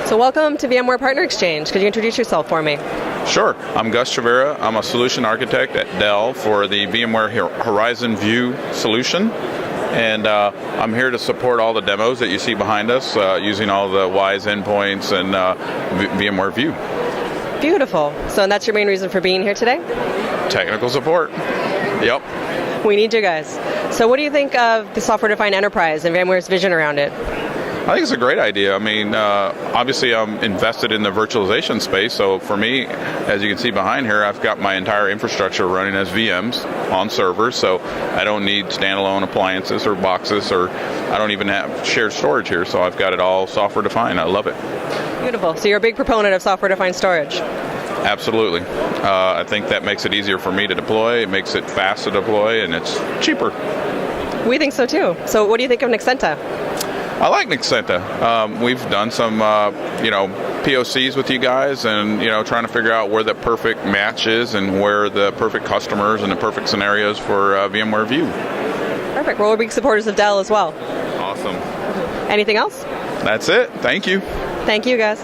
So welcome to VMware Partner Exchange. Could you introduce yourself for me? Sure. I'm Gus Trevera. I'm a solution architect at Dell for the VMware Horizon View solution. And I'm here to support all the demos that you see behind us using all the WISE endpoints and VMware View. Beautiful. So that's your main reason for being here today? Technical support. Yep. We need you guys. So what do you think of the software-defined enterprise and VMware's vision around it? I think it's a great idea. I mean, obviously I'm invested in the virtualization space, so for me, as you can see behind here, I've got my entire infrastructure running as VMs on servers, so I don't need standalone appliances or boxes, or I don't even have shared storage here, so I've got it all software defined. I love it. Beautiful. So you're a big proponent of software-defined storage. Absolutely. I think that makes it easier for me to deploy, it makes it fast to deploy, and it's cheaper. We think so too. So what do you think of Nexenta? I like Nexenta. We've done some, POCs with you guys, and trying to figure out where the perfect match is and where the perfect customers and the perfect scenarios for VMware View. Perfect. Well, we're big supporters of Dell as well. Awesome. Anything else? That's it. Thank you. Thank you, guys.